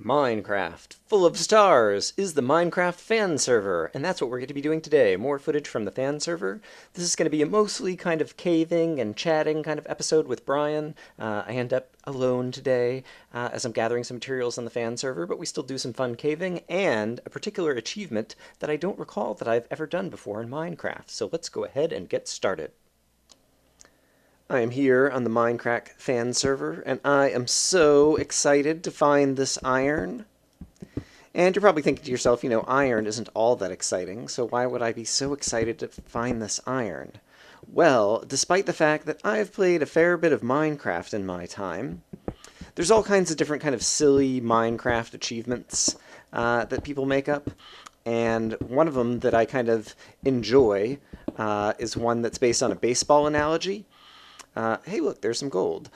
Minecraft, full of stars, is the Minecraft Fan Server, and that's what we're going to be doing today. More footage from the fan server. This is going to be a mostly kind of caving and chatting kind of episode with Brian. I end up alone today as I'm gathering some materials on the fan server, but we still do some fun caving and a particular achievement that I don't recall that I've ever done before in Minecraft. So let's go ahead and get started. I am here on the Mindcrack Fan Server, and I am so excited to find this iron. And you're probably thinking to yourself, iron isn't all that exciting, so why would I be so excited to find this iron? Well, despite the fact that I've played a fair bit of Minecraft in my time, there's all kinds of different kind of silly Minecraft achievements that people make up. And one of them that I kind of enjoy is one that's based on a baseball analogy. Hey, look, there's some gold,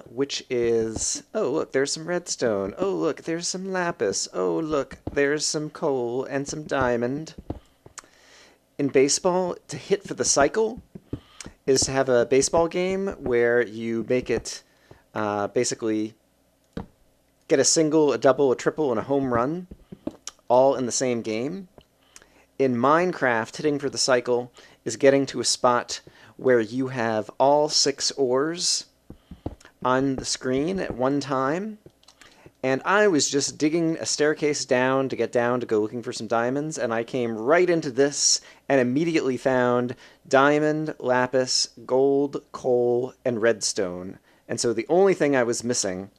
which is, oh, look, there's some redstone. Oh, look, there's some lapis. Oh, look, there's some coal and some diamond. In baseball, to hit for the cycle is to have a baseball game where you make it basically get a single, a double, a triple, and a home run all in the same game. In Minecraft, hitting for the cycle is getting to a spot where you have all 6 ores on the screen at one time. And I was just digging a staircase down to get down to go looking for some diamonds, and I came right into this and immediately found diamond, lapis, gold, coal, and redstone. And so the only thing I was missing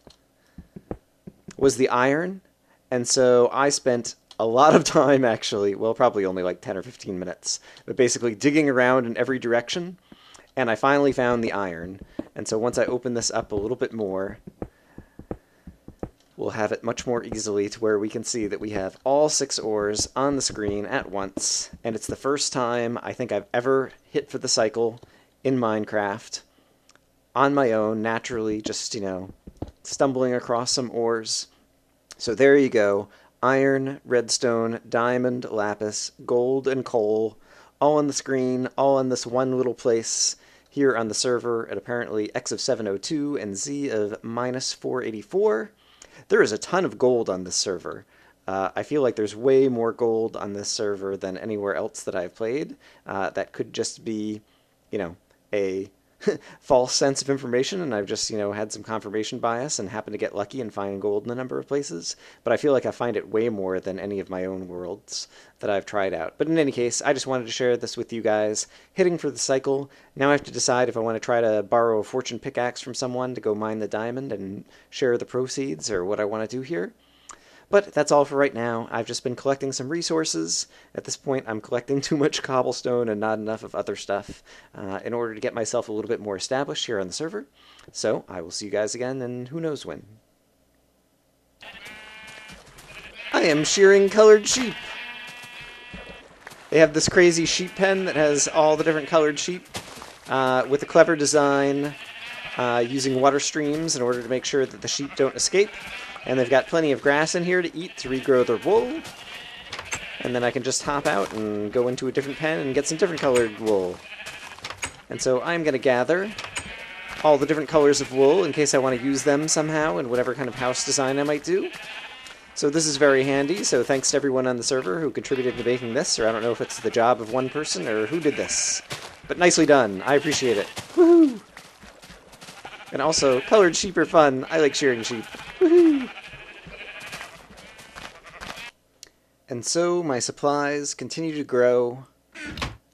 was the iron, and so I spent a lot of time, actually, well, probably only like 10 or 15 minutes, but basically digging around in every direction, and I finally found the iron. And so once I open this up a little bit more, we'll have it much more easily to where we can see that we have all 6 ores on the screen at once, and it's the first time I think I've ever hit for the cycle in Minecraft on my own, naturally, just, stumbling across some ores. So there you go. Iron, redstone, diamond, lapis, gold, and coal, all on the screen, all in this one little place here on the server at apparently X of 702 and Z of minus 484. There is a ton of gold on this server. I feel like there's way more gold on this server than anywhere else that I've played. That could just be, a false sense of information, and I've just, had some confirmation bias and happened to get lucky and find gold in a number of places. But I feel like I find it way more than any of my own worlds that I've tried out. But in any case, I just wanted to share this with you guys. Hitting for the cycle. Now I have to decide if I want to try to borrow a fortune pickaxe from someone to go mine the diamond and share the proceeds, or what I want to do here. But that's all for right now. I've just been collecting some resources. At this point, I'm collecting too much cobblestone and not enough of other stuff in order to get myself a little bit more established here on the server. So I will see you guys again, and who knows when. I am shearing colored sheep. They have this crazy sheep pen that has all the different colored sheep with a clever design using water streams in order to make sure that the sheep don't escape. And they've got plenty of grass in here to eat to regrow their wool. And then I can just hop out and go into a different pen and get some different colored wool. And so I'm going to gather all the different colors of wool in case I want to use them somehow in whatever kind of house design I might do. So this is very handy, so thanks to everyone on the server who contributed to making this, or I don't know if it's the job of one person or who did this. But nicely done. I appreciate it. Woohoo! And also, colored sheep are fun. I like shearing sheep. Woohoo! And so my supplies continue to grow.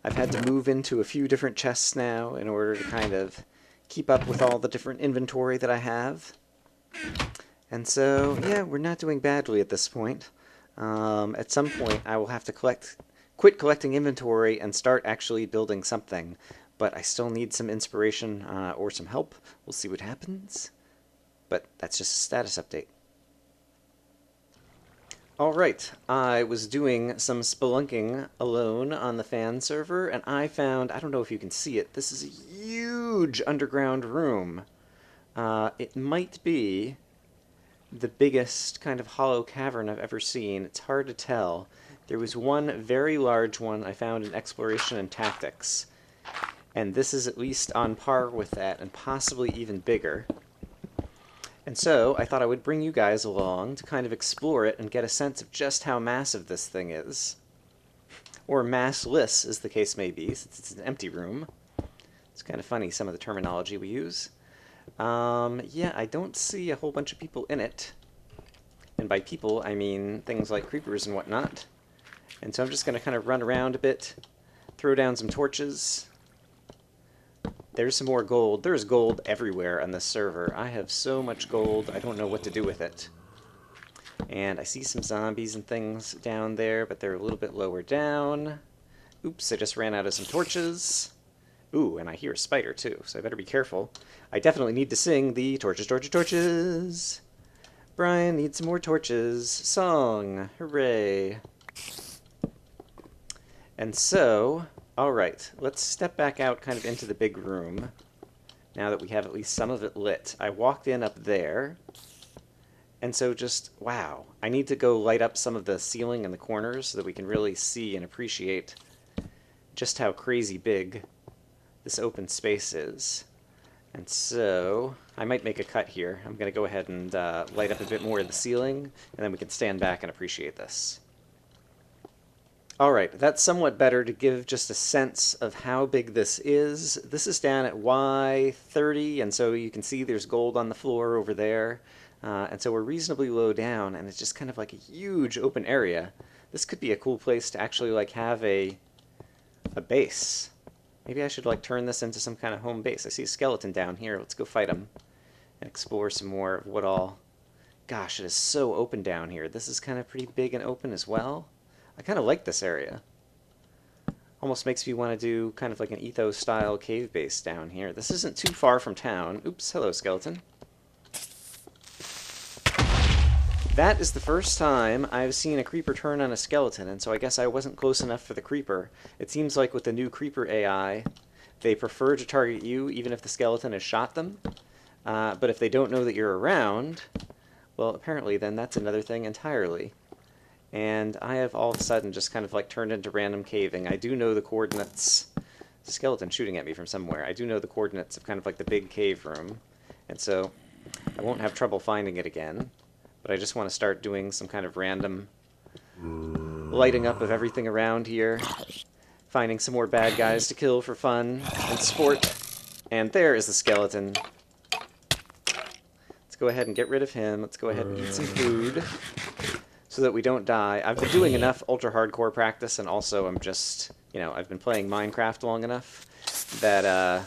I've had to move into a few different chests now in order to kind of keep up with all the different inventory that I have. And so, yeah, we're not doing badly at this point. At some point, I will have to quit collecting inventory and start actually building something. But I still need some inspiration or some help. We'll see what happens. But that's just a status update. Alright, I was doing some spelunking alone on the fan server, and I found, I don't know if you can see it, this is a huge underground room. It might be the biggest kind of hollow cavern I've ever seen. It's hard to tell. There was one very large one I found in Exploration and Tactics. And this is at least on par with that, and possibly even bigger. And so I thought I would bring you guys along to kind of explore it and get a sense of just how massive this thing is. Or massless, as the case may be, since it's an empty room. It's kind of funny, some of the terminology we use. Yeah, I don't see a whole bunch of people in it. And by people, I mean things like creepers and whatnot. And so I'm just going to kind of run around a bit, throw down some torches. There's some more gold. There's gold everywhere on this server. I have so much gold, I don't know what to do with it. And I see some zombies and things down there, but they're a little bit lower down. Oops, I just ran out of some torches. Ooh, and I hear a spider too, so I better be careful. I definitely need to sing the torches, torches, torches. Brian needs some more torches. Song. Hooray. And so, alright, let's step back out kind of into the big room, now that we have at least some of it lit. I walked in up there, and so just, wow. I need to go light up some of the ceiling and the corners so that we can really see and appreciate just how crazy big this open space is. And so, I might make a cut here. I'm going to go ahead and light up a bit more of the ceiling, and then we can stand back and appreciate this. Alright, that's somewhat better to give just a sense of how big this is. This is down at Y30, and so you can see there's gold on the floor over there. And so we're reasonably low down, and it's just kind of like a huge open area. This could be a cool place to actually like have a base. Maybe I should like turn this into some kind of home base. I see a skeleton down here. Let's go fight him and explore some more of what all... Gosh, it is so open down here. This is kind of pretty big and open as well. I kind of like this area. Almost makes me want to do kind of like an ethos-style cave base down here. This isn't too far from town. Oops, hello, skeleton. That is the first time I've seen a creeper turn on a skeleton, and so I guess I wasn't close enough for the creeper. It seems like with the new creeper AI, they prefer to target you even if the skeleton has shot them. But if they don't know that you're around, well, apparently then that's another thing entirely. And I have all of a sudden just kind of like turned into random caving. I do know the coordinates. Skeleton shooting at me from somewhere. I do know the coordinates of kind of like the big cave room, and so I won't have trouble finding it again. But I just want to start doing some kind of random lighting up of everything around here, finding some more bad guys to kill for fun and sport. And there is the skeleton. Let's go ahead and get rid of him. Let's go ahead and eat some food so that we don't die. I've been doing enough ultra hardcore practice, and also I'm just, you know, I've been playing Minecraft long enough that,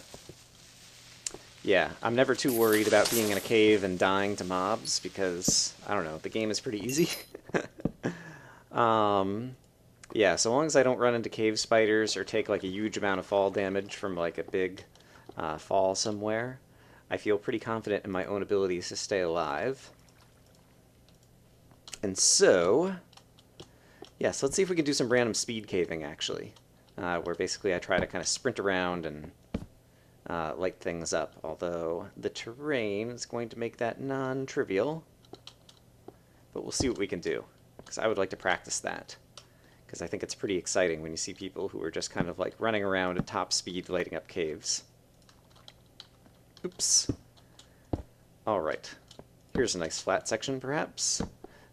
yeah, I'm never too worried about being in a cave and dying to mobs, because, I don't know, the game is pretty easy. Yeah, so long as I don't run into cave spiders or take like a huge amount of fall damage from like a big fall somewhere, I feel pretty confident in my own abilities to stay alive. And so, yes, let's see if we can do some random speed caving, actually, where basically I try to kind of sprint around and light things up, although the terrain is going to make that non-trivial. But we'll see what we can do, because I would like to practice that, because I think it's pretty exciting when you see people who are just kind of like running around at top speed lighting up caves. Oops. Alright. Here's a nice flat section, perhaps.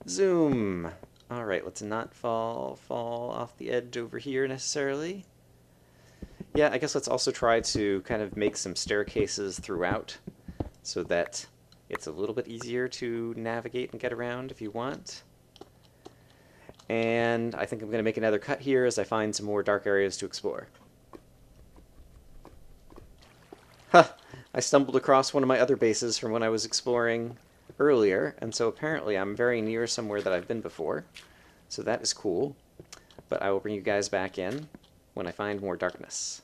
Zoom! Alright, let's not fall off the edge over here necessarily. Yeah, I guess let's also try to kind of make some staircases throughout so that it's a little bit easier to navigate and get around if you want. And I think I'm going to make another cut here as I find some more dark areas to explore. Huh! I stumbled across one of my other bases from when I was exploring earlier, and so apparently I'm very near somewhere that I've been before. So that is cool. But I will bring you guys back in when I find more darkness.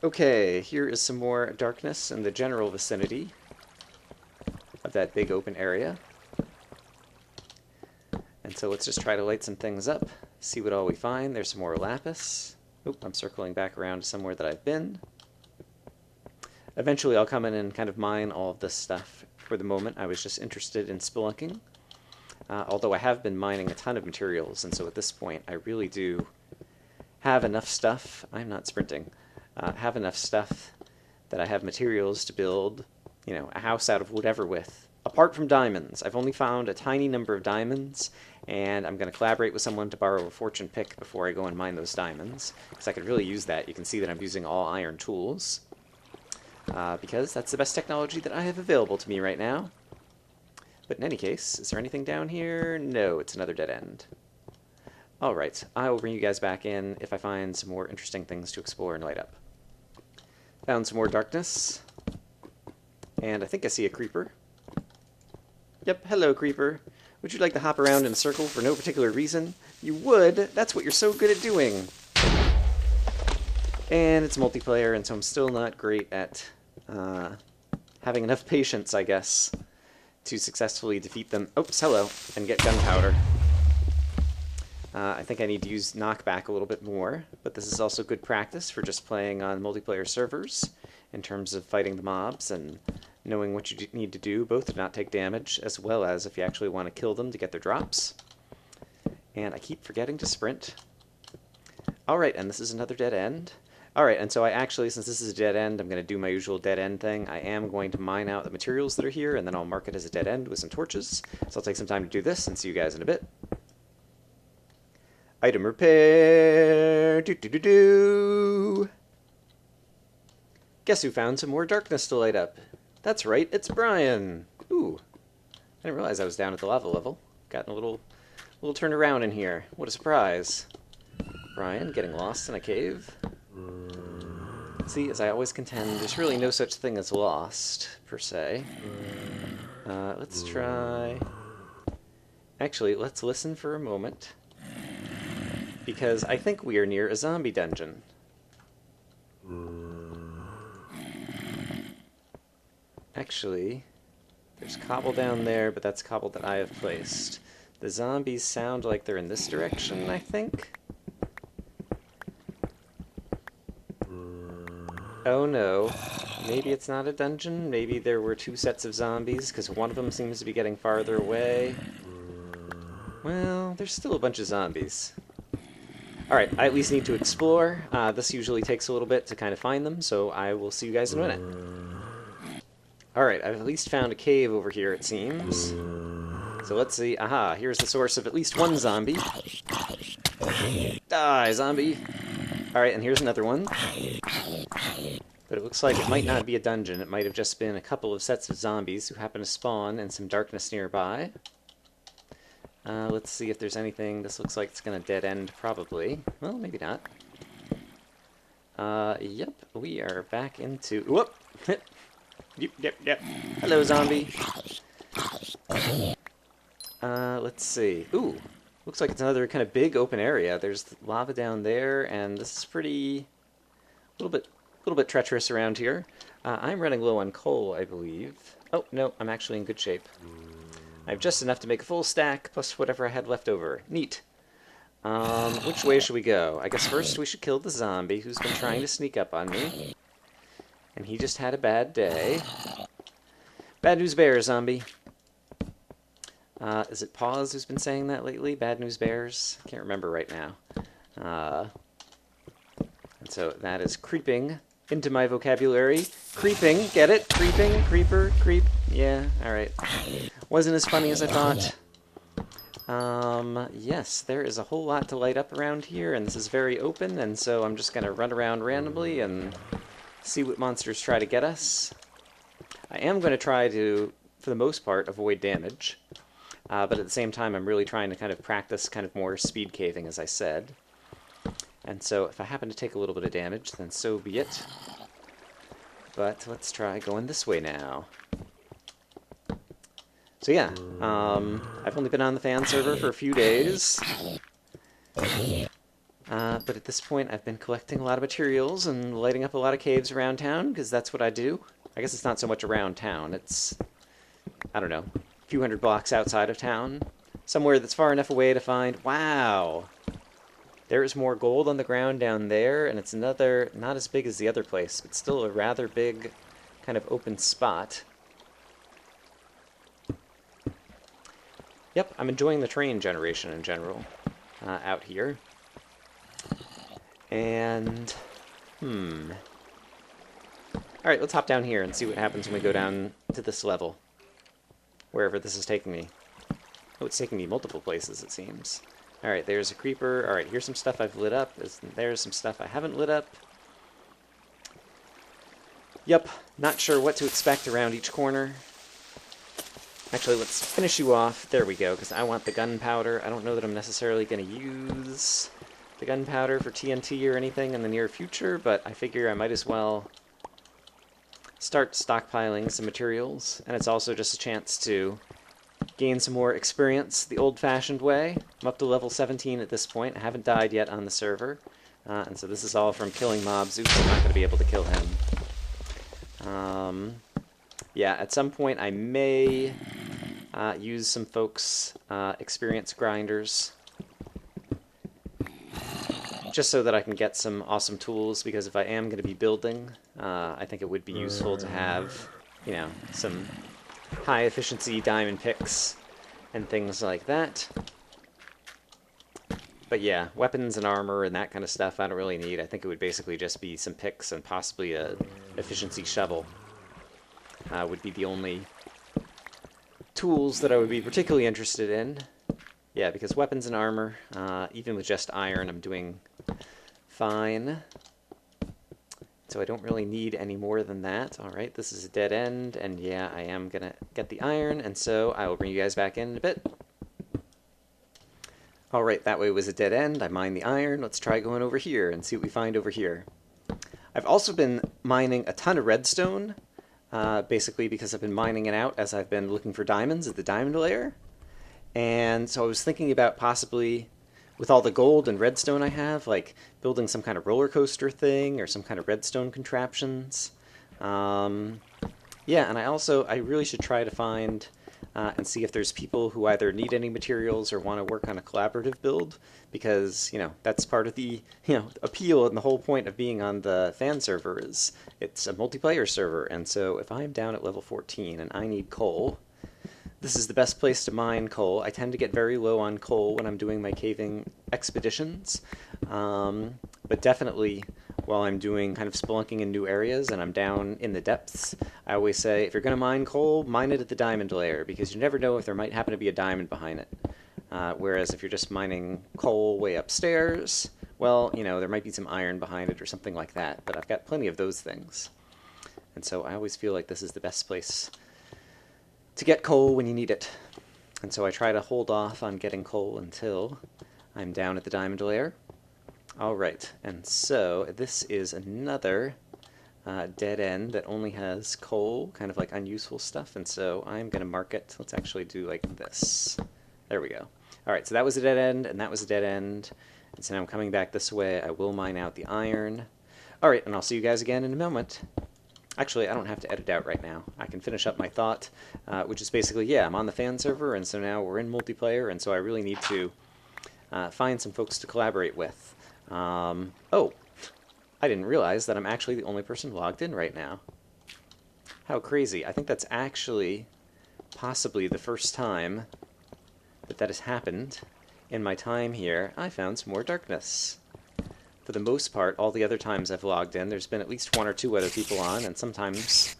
Okay, here is some more darkness in the general vicinity of that big open area. And so let's just try to light some things up, see what all we find. There's some more lapis. Oop, I'm circling back around to somewhere that I've been. Eventually I'll come in and kind of mine all of this stuff. For the moment, I was just interested in spelunking. Although I have been mining a ton of materials, and so at this point I really do have enough stuff. I'm not sprinting. Have enough stuff that I have materials to build, you know, a house out of whatever with. Apart from diamonds. I've only found a tiny number of diamonds, and I'm going to collaborate with someone to borrow a fortune pick before I go and mine those diamonds, because I could really use that. You can see that I'm using all iron tools, because that's the best technology that I have available to me right now. But in any case, is there anything down here? No, it's another dead end. Alright, I will bring you guys back in if I find some more interesting things to explore and light up. Found some more darkness, and I think I see a creeper. Yep, hello creeper. Would you like to hop around in a circle for no particular reason? You would! That's what you're so good at doing! And it's multiplayer, and so I'm still not great at having enough patience, I guess, to successfully defeat them. Oops, hello, and get gunpowder. I think I need to use knockback a little bit more, but this is also good practice for just playing on multiplayer servers in terms of fighting the mobs and knowing what you need to do, both to not take damage, as well as if you actually want to kill them to get their drops. And I keep forgetting to sprint. Alright, and this is another dead end. Alright, and so I actually, since this is a dead end, I'm going to do my usual dead end thing. I am going to mine out the materials that are here, and then I'll mark it as a dead end with some torches. So I'll take some time to do this, and see you guys in a bit. Item repair! Do-do-do-do! Guess who found some more darkness to light up? That's right, it's Brian! Ooh, I didn't realize I was down at the lava level. Gotten a little turn around in here. What a surprise. Brian getting lost in a cave. See, as I always contend, there's really no such thing as lost, per se. Let's try... Actually, let's listen for a moment, because I think we are near a zombie dungeon. Actually, there's cobble down there, but that's cobble that I have placed. The zombies sound like they're in this direction, I think. Oh no. Maybe it's not a dungeon. Maybe there were two sets of zombies, because one of them seems to be getting farther away. Well, there's still a bunch of zombies. Alright, I at least need to explore. This usually takes a little bit to kind of find them, so I will see you guys in a minute. Alright, I've at least found a cave over here, it seems. So let's see. Aha, here's the source of at least one zombie. Die, zombie! Alright, and here's another one. But it looks like it might not be a dungeon. It might have just been a couple of sets of zombies who happen to spawn in some darkness nearby. Let's see if there's anything. This looks like it's going to dead end, probably. Well, maybe not. Yep, we are back into... Whoop! Yep. Hello, zombie. Let's see. Ooh, looks like it's another kind of big open area. There's lava down there, and this is pretty... a little bit treacherous around here. I'm running low on coal, I believe. Oh, no, I'm actually in good shape. I have just enough to make a full stack, plus whatever I had left over. Neat. Which way should we go? I guess first we should kill the zombie who's been trying to sneak up on me. And he just had a bad day. Bad news bears, zombie. Is it Paws who's been saying that lately? Bad news bears? Can't remember right now. And so that is creeping into my vocabulary. Creeping, get it? Creeping, creeper, creep. Yeah, alright. Wasn't as funny as I thought. Yes, there is a whole lot to light up around here, and this is very open, and so I'm just going to run around randomly and see what monsters try to get us. I am going to try to, for the most part, avoid damage. But at the same time, I'm really trying to kind of practice kind of more speed caving, as I said. And so if I happen to take a little bit of damage, then so be it. But let's try going this way now. So yeah, I've only been on the fan server for a few days. But at this point, I've been collecting a lot of materials and lighting up a lot of caves around town, because that's what I do. I guess it's not so much around town, it's, I don't know, a few hundred blocks outside of town. Somewhere that's far enough away to find... Wow! There is more gold on the ground down there, and it's another, not as big as the other place, but still a rather big kind of open spot. Yep, I'm enjoying the train generation in general out here. And, alright, let's hop down here and see what happens when we go down to this level, wherever this is taking me. Oh, it's taking me multiple places, it seems. Alright, there's a creeper. Alright, here's some stuff I've lit up. There's some stuff I haven't lit up. Yep, not sure what to expect around each corner. Actually, let's finish you off. There we go, because I want the gunpowder. I don't know that I'm necessarily going to use the gunpowder for TNT or anything in the near future, but I figure I might as well start stockpiling some materials. And it's also just a chance to gain some more experience the old-fashioned way. I'm up to level 17 at this point. I haven't died yet on the server. And so this is all from killing mobs. Oops, I'm not going to be able to kill him. Yeah, at some point I may use some folks' experience grinders, just so that I can get some awesome tools, because if I am going to be building, I think it would be useful to have, you know, some high-efficiency diamond picks and things like that. But yeah, weapons and armor and that kind of stuff I don't really need. I think it would basically just be some picks and possibly a efficiency shovel would be the only tools that I would be particularly interested in. Yeah, because weapons and armor, even with just iron, I'm doing fine. So I don't really need any more than that. Alright, this is a dead end, and yeah, I am gonna get the iron, and so I will bring you guys back in a bit. Alright, that way was a dead end. I mined the iron. Let's try going over here and see what we find over here. I've also been mining a ton of redstone, basically because I've been mining it out as I've been looking for diamonds at the diamond layer. And so I was thinking about possibly, with all the gold and redstone I have, like building some kind of roller coaster thing or some kind of redstone contraptions. Yeah, and I really should try to find and see if there's people who either need any materials or want to work on a collaborative build, because, you know, that's part of the, you know, appeal and the whole point of being on the fan server is it's a multiplayer server. And so if I'm down at level 14 and I need coal, this is the best place to mine coal. I tend to get very low on coal when I'm doing my caving expeditions, but definitely while I'm doing kind of spelunking in new areas and I'm down in the depths, I always say, if you're going to mine coal, mine it at the diamond layer, because you never know if there might happen to be a diamond behind it. Whereas if you're just mining coal way upstairs, well, you know, there might be some iron behind it or something like that, but I've got plenty of those things. And so I always feel like this is the best place to get coal when you need it. And so I try to hold off on getting coal until I'm down at the diamond layer. Alright, and so this is another dead end that only has coal, kind of like unuseful stuff, and so I'm going to mark it. Let's actually do like this. There we go. Alright, so that was a dead end, and that was a dead end, and so now I'm coming back this way. I will mine out the iron. Alright, and I'll see you guys again in a moment. Actually, I don't have to edit out right now. I can finish up my thought, which is basically, yeah, I'm on the fan server, and so now we're in multiplayer, and so I really need to find some folks to collaborate with. Oh, I didn't realize that I'm actually the only person logged in right now. How crazy. I think that's actually possibly the first time that that has happened in my time here. I found some more darkness. For the most part, all the other times I've logged in, there's been at least 1 or 2 other people on, and sometimes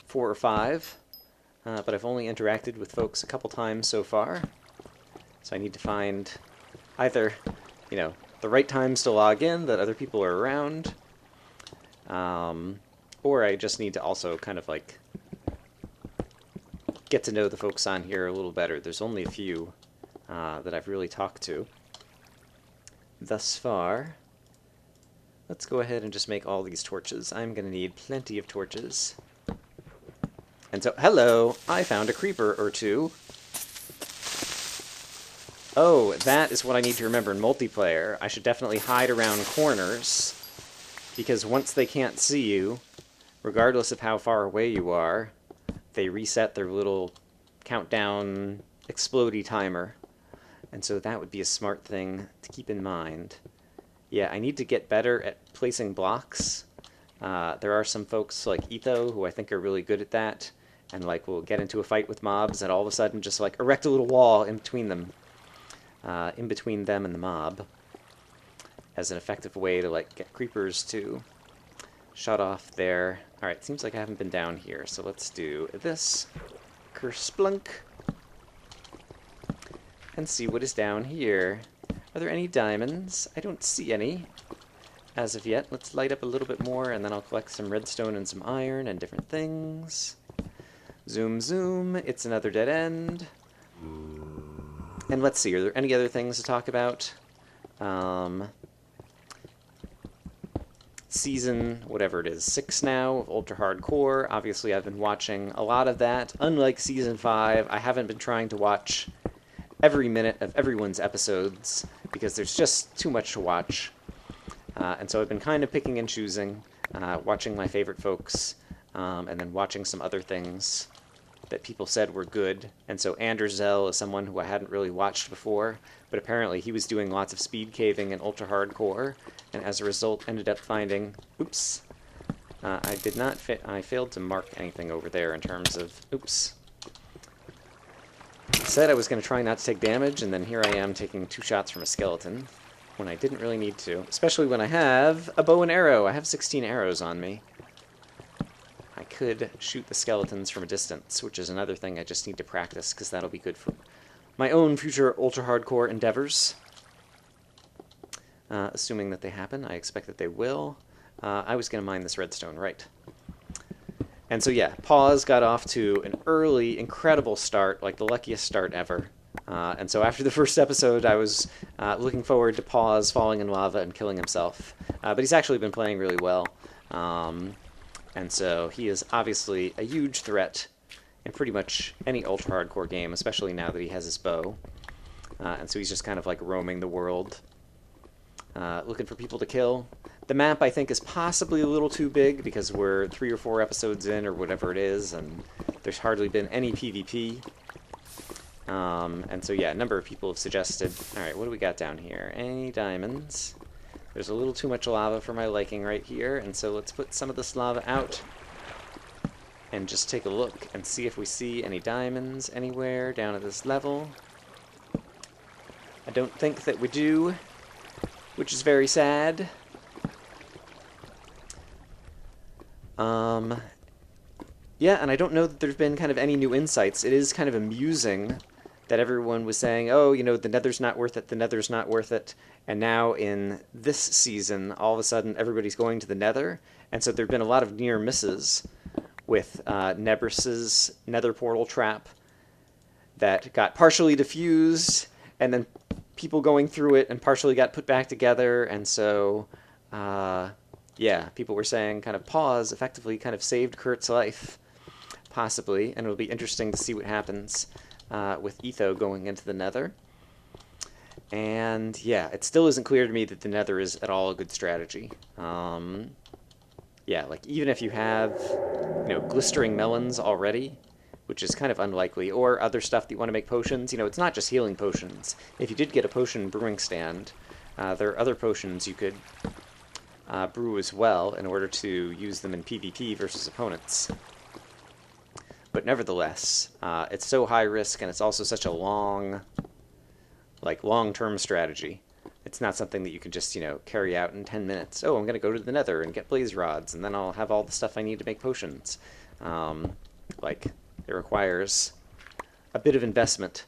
4 or 5. But I've only interacted with folks a couple times so far. So I need to find either, you know, the right times to log in that other people are around, or I just need to also kind of like get to know the folks on here a little better. There's only a few that I've really talked to thus far. Let's go ahead and just make all these torches. I'm going to need plenty of torches. And so, hello! I found a creeper or two. Oh, that is what I need to remember in multiplayer. I should definitely hide around corners, because once they can't see you, regardless of how far away you are, they reset their little countdown explodey timer. And so that would be a smart thing to keep in mind. Yeah, I need to get better at placing blocks. There are some folks like Etho who I think are really good at that, and like will get into a fight with mobs and all of a sudden just like erect a little wall in between them. In between them and the mob, as an effective way to like get creepers to shut off there. Alright, seems like I haven't been down here, so let's do this. Kersplunk. And see what is down here. Are there any diamonds? I don't see any as of yet. Let's light up a little bit more, and then I'll collect some redstone and some iron and different things. Zoom, zoom. It's another dead end. And let's see, are there any other things to talk about? Season, whatever it is, 6 now of Ultra Hardcore. Obviously, I've been watching a lot of that. Unlike Season 5, I haven't been trying to watch every minute of everyone's episodes, because there's just too much to watch. And so I've been kind of picking and choosing, watching my favorite folks, and then watching some other things that people said were good. And so Anderzel is someone who I hadn't really watched before, but apparently he was doing lots of speed caving and ultra hardcore, and as a result ended up finding, oops, I did not I failed to mark anything over there in terms of, oops. I said I was going to try not to take damage, and then here I am taking 2 shots from a skeleton when I didn't really need to, especially when I have a bow and arrow. I have 16 arrows on me. I could shoot the skeletons from a distance, which is another thing I just need to practice, because that'll be good for my own future ultra-hardcore endeavors. Assuming that they happen, I expect that they will. I was going to mine this redstone, right. And so yeah, Pause got off to an early, incredible start, like the luckiest start ever. And so after the first episode, I was looking forward to Pause falling in lava and killing himself. But he's actually been playing really well. And so he is obviously a huge threat in pretty much any ultra-hardcore game, especially now that he has his bow. And so he's just kind of like roaming the world, looking for people to kill. The map, I think, is possibly a little too big, because we're 3 or 4 episodes in, or whatever it is, and there's hardly been any PvP. And so yeah, a number of people have suggested, alright, what do we got down here? Any diamonds? There's a little too much lava for my liking right here, and so let's put some of this lava out and just take a look and see if we see any diamonds anywhere down at this level. I don't think that we do, which is very sad. Yeah, and I don't know that there's been kind of any new insights. It is kind of amusing that everyone was saying, oh, you know, the nether's not worth it, the nether's not worth it. And now in this season, all of a sudden, everybody's going to the nether. And so there have been a lot of near misses with Nebris's nether portal trap that got partially diffused, and then people going through it and partially got put back together. And so, yeah, people were saying kind of Pause effectively kind of saved Kurt's life, possibly. And it'll be interesting to see what happens with Etho going into the nether. And yeah, it still isn't clear to me that the nether is at all a good strategy. Yeah, like even if you have, you know, glistering melons already, which is kind of unlikely, or other stuff that you want to make potions, you know, it's not just healing potions. If you did get a potion brewing stand, there are other potions you could brew as well in order to use them in PvP versus opponents. But nevertheless, it's so high risk, and it's also such a long-term strategy. It's not something that you can just, you know, carry out in 10 minutes. Oh, I'm going to go to the nether and get blaze rods, and then I'll have all the stuff I need to make potions. Like, it requires a bit of investment.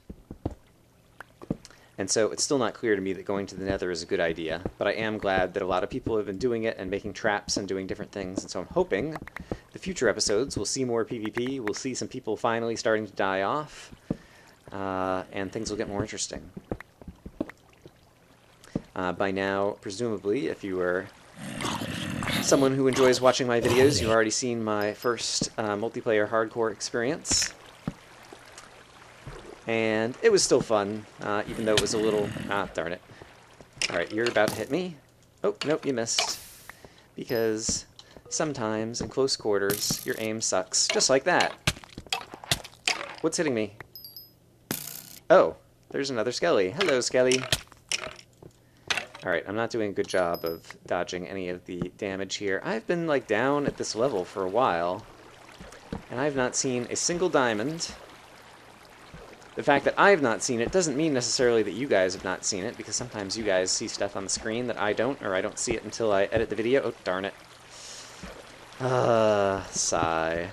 And so it's still not clear to me that going to the nether is a good idea, but I am glad that a lot of people have been doing it and making traps and doing different things, and so I'm hoping the future episodes will see more PvP, we'll see some people finally starting to die off, and things will get more interesting. By now, presumably, if you are someone who enjoys watching my videos, you've already seen my first multiplayer hardcore experience. And it was still fun, even though it was a little... Ah, darn it. Alright, you're about to hit me. Oh, nope, you missed. Because sometimes, in close quarters, your aim sucks. Just like that. What's hitting me? Oh, there's another Skelly. Hello, Skelly. Alright, I'm not doing a good job of dodging any of the damage here. I've been, like, down at this level for a while, and I've not seen a single diamond. The fact that I've not seen it doesn't mean necessarily that you guys have not seen it, because sometimes you guys see stuff on the screen that I don't, or I don't see it until I edit the video. Oh, darn it. Sigh.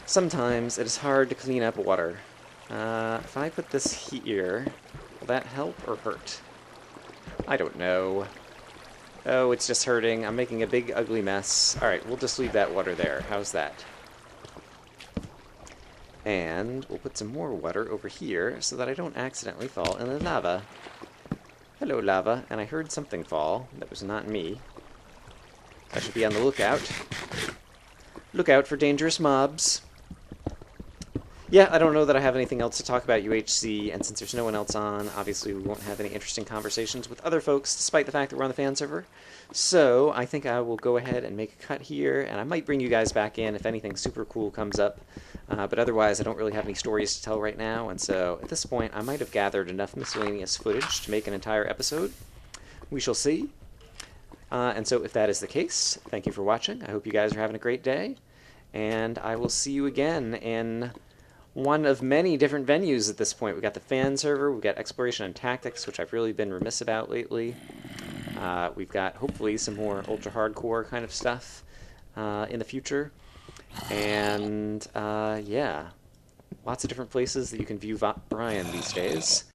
Sometimes it is hard to clean up water. If I put this here, will that help or hurt? I don't know. Oh, it's just hurting. I'm making a big, ugly mess. Alright, we'll just leave that water there. How's that? And we'll put some more water over here so that I don't accidentally fall in the lava. Hello, lava. And I heard something fall. That was not me. I should be on the lookout. Look out for dangerous mobs. Yeah, I don't know that I have anything else to talk about UHC, and since there's no one else on, obviously we won't have any interesting conversations with other folks, despite the fact that we're on the fan server. So, I think I will go ahead and make a cut here, and I might bring you guys back in if anything super cool comes up. But otherwise, I don't really have any stories to tell right now, and so at this point, I might have gathered enough miscellaneous footage to make an entire episode. We shall see. And so if that is the case, thank you for watching. I hope you guys are having a great day, and I will see you again in one of many different venues at this point. We've got the fan server, we've got exploration and tactics, which I've really been remiss about lately. We've got, hopefully, some more ultra-hardcore kind of stuff in the future. And, yeah, lots of different places that you can view Brian these days.